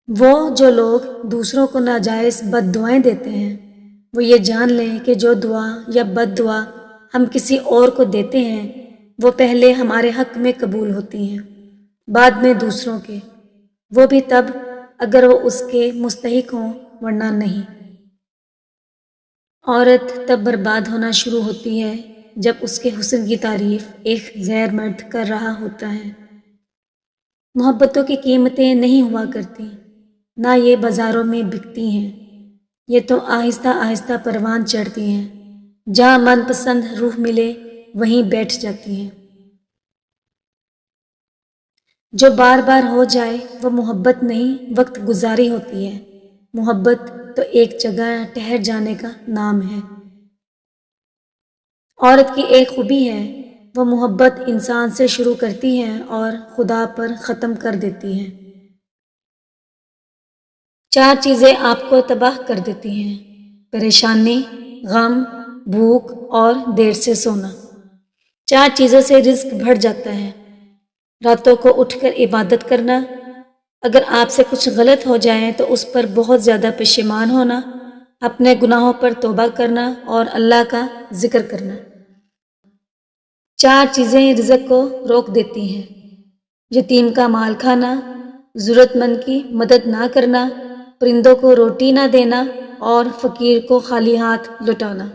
وہ جو لوگ دوسروں کو ناجائز بد دعائیں دیتے ہیں وہ یہ جان لیں کہ جو دعا یا بد دعا ہم کسی اور کو دیتے ہیں وہ پہلے ہمارے حق میں قبول ہوتی ہیں، بعد میں دوسروں کے، وہ بھی تب اگر وہ اس کے مستحق ہوں، ورنہ نہیں۔ عورت تب برباد ہونا شروع ہوتی ہے جب اس کے حسن کی تعریف ایک غیر مرد کر رہا ہوتا ہے۔ محبتوں کی قیمتیں نہیں ہوا کرتی، نہ یہ بازاروں میں بکتی ہیں، یہ تو آہستہ آہستہ پروان چڑھتی ہیں، جہاں من پسند روح ملے وہیں بیٹھ جاتی ہیں۔ جو بار بار ہو جائے وہ محبت نہیں، وقت گزاری ہوتی ہے۔ محبت تو ایک جگہ ٹھہر جانے کا نام ہے۔ عورت کی ایک خوبی ہے، وہ محبت انسان سے شروع کرتی ہے اور خدا پر ختم کر دیتی ہے۔ 4 چیزیں آپ کو تباہ کر دیتی ہیں: پریشانی، غم، بھوک اور دیر سے سونا۔ 4 چیزوں سے رزق بڑھ جاتا ہے: راتوں کو اٹھ کر عبادت کرنا، اگر آپ سے کچھ غلط ہو جائے تو اس پر بہت زیادہ پشیمان ہونا، اپنے گناہوں پر توبہ کرنا اور اللہ کا ذکر کرنا۔ 4 چیزیں رزق کو روک دیتی ہیں: یتیم کا مال کھانا، ضرورت مند کی مدد نہ کرنا، پرندوں کو روٹی نہ دینا اور فقیر کو خالی ہاتھ لوٹانا۔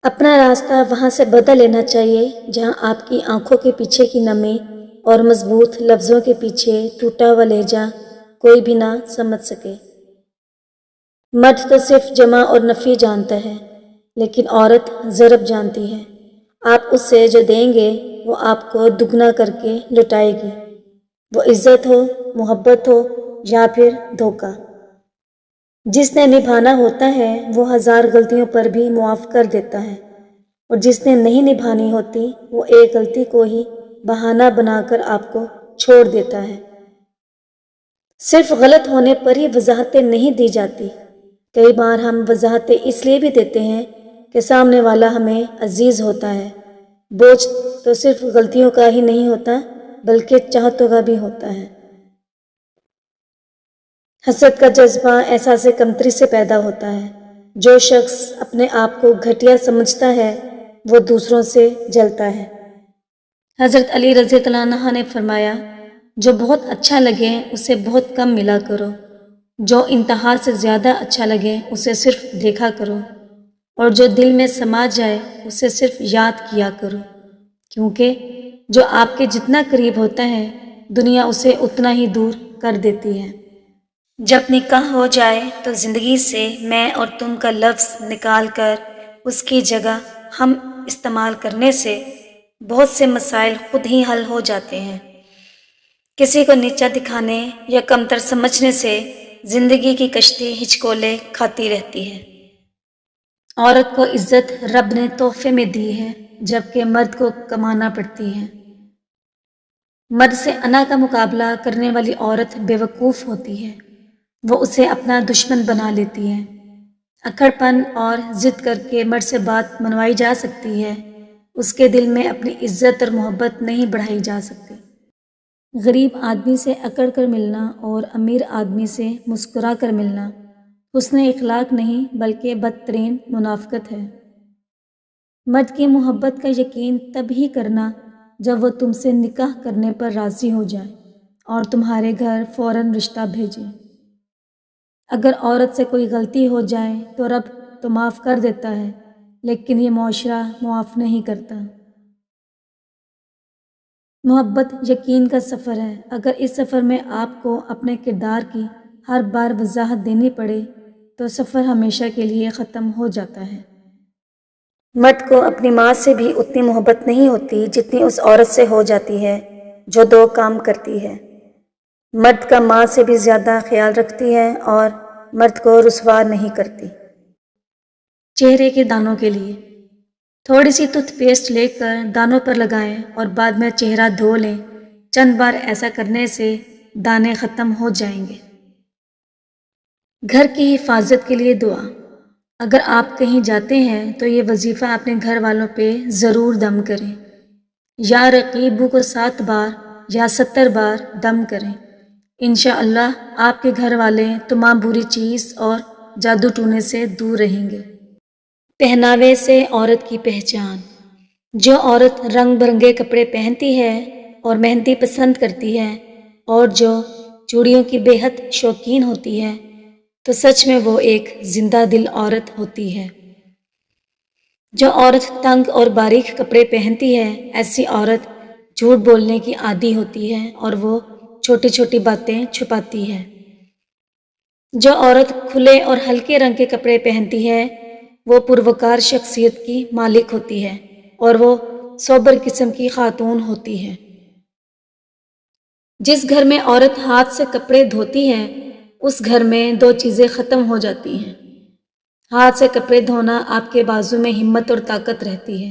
اپنا راستہ وہاں سے بدل لینا چاہیے جہاں آپ کی آنکھوں کے پیچھے کی نمی اور مضبوط لفظوں کے پیچھے ٹوٹا ہوا لہجہ کوئی بھی نہ سمجھ سکے۔ مرد تو صرف جمع اور نفی جانتا ہے، لیکن عورت ضرب جانتی ہے۔ آپ اس سے جو دیں گے وہ آپ کو دگنا کر کے لٹائے گی، وہ عزت ہو، محبت ہو یا پھر دھوکہ۔ جس نے نبھانا ہوتا ہے وہ 1000 غلطیوں پر بھی معاف کر دیتا ہے، اور جس نے نہیں نبھانی ہوتی وہ ایک غلطی کو ہی بہانہ بنا کر آپ کو چھوڑ دیتا ہے۔ صرف غلط ہونے پر ہی وضاحتیں نہیں دی جاتی، کئی بار ہم وضاحتیں اس لیے بھی دیتے ہیں کہ سامنے والا ہمیں عزیز ہوتا ہے۔ بوجھ تو صرف غلطیوں کا ہی نہیں ہوتا بلکہ چاہتوں کا بھی ہوتا ہے۔ حسد کا جذبہ احساس کمتری سے پیدا ہوتا ہے۔ جو شخص اپنے آپ کو گھٹیا سمجھتا ہے وہ دوسروں سے جلتا ہے۔ حضرت علی رضی اللہ عنہ نے فرمایا، جو بہت اچھا لگے اسے بہت کم ملا کرو، جو انتہا سے زیادہ اچھا لگے اسے صرف دیکھا کرو، اور جو دل میں سما جائے اسے صرف یاد کیا کرو، کیونکہ جو آپ کے جتنا قریب ہوتا ہے دنیا اسے اتنا ہی دور کر دیتی ہے۔ جب نکاح ہو جائے تو زندگی سے میں اور تم کا لفظ نکال کر اس کی جگہ ہم استعمال کرنے سے بہت سے مسائل خود ہی حل ہو جاتے ہیں۔ کسی کو نیچا دکھانے یا کمتر سمجھنے سے زندگی کی کشتی ہچکولے کھاتی رہتی ہے۔ عورت کو عزت رب نے تحفے میں دی ہے، جبکہ مرد کو کمانا پڑتی ہے۔ مرد سے انا کا مقابلہ کرنے والی عورت بے وقوف ہوتی ہے، وہ اسے اپنا دشمن بنا لیتی ہے۔ اکڑ پن اور ضد کر کے مرد سے بات منوائی جا سکتی ہے، اس کے دل میں اپنی عزت اور محبت نہیں بڑھائی جا سکتی۔ غریب آدمی سے اکڑ کر ملنا اور امیر آدمی سے مسکرا کر ملنا حسن اخلاق نہیں بلکہ بدترین منافقت ہے۔ مرد کی محبت کا یقین تب ہی کرنا جب وہ تم سے نکاح کرنے پر راضی ہو جائے اور تمہارے گھر فوراً رشتہ بھیجے۔ اگر عورت سے کوئی غلطی ہو جائے تو رب تو معاف کر دیتا ہے، لیکن یہ معاشرہ معاف نہیں کرتا۔ محبت یقین کا سفر ہے، اگر اس سفر میں آپ کو اپنے کردار کی ہر بار وضاحت دینی پڑے تو سفر ہمیشہ کے لیے ختم ہو جاتا ہے۔ مرد کو اپنی ماں سے بھی اتنی محبت نہیں ہوتی جتنی اس عورت سے ہو جاتی ہے جو 2 کام کرتی ہے۔ مرد کا ماں سے بھی زیادہ خیال رکھتی ہے اور مرد کو رسوا نہیں کرتی۔ چہرے کے دانوں کے لیے تھوڑی سی ٹوتھ پیسٹ لے کر دانوں پر لگائیں اور بعد میں چہرہ دھو لیں، چند بار ایسا کرنے سے دانے ختم ہو جائیں گے۔ گھر کی حفاظت کے لیے دعا۔ اگر آپ کہیں جاتے ہیں تو یہ وظیفہ اپنے گھر والوں پہ ضرور دم کریں۔ یا رقیبو کو 7 بار یا 70 بار دم کریں۔ انشاءاللہ آپ کے گھر والے تمام بری چیز اور جادو ٹونے سے دور رہیں گے۔ پہناوے سے عورت کی پہچان۔ جو عورت رنگ برنگے کپڑے پہنتی ہے اور مہندی پسند کرتی ہے اور جو چوڑیوں کی بے حد شوقین ہوتی ہے تو سچ میں وہ ایک زندہ دل عورت ہوتی ہے۔ جو عورت تنگ اور باریک کپڑے پہنتی ہے ایسی عورت جھوٹ بولنے کی عادی ہوتی ہے اور وہ چھوٹی چھوٹی باتیں چھپاتی ہے۔ جو عورت کھلے اور ہلکے رنگ کے کپڑے پہنتی ہے وہ پروکار شخصیت کی مالک ہوتی ہے اور وہ سوبر قسم کی خاتون ہوتی ہے۔ جس گھر میں عورت ہاتھ سے کپڑے دھوتی ہے اس گھر میں دو چیزیں ختم ہو جاتی ہیں۔ ہاتھ سے کپڑے دھونا آپ کے بازو میں ہمت اور طاقت رہتی ہے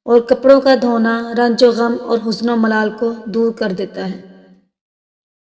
اور کپڑوں کا دھونا رنج و غم اور حزن و ملال کو دور کر دیتا ہے۔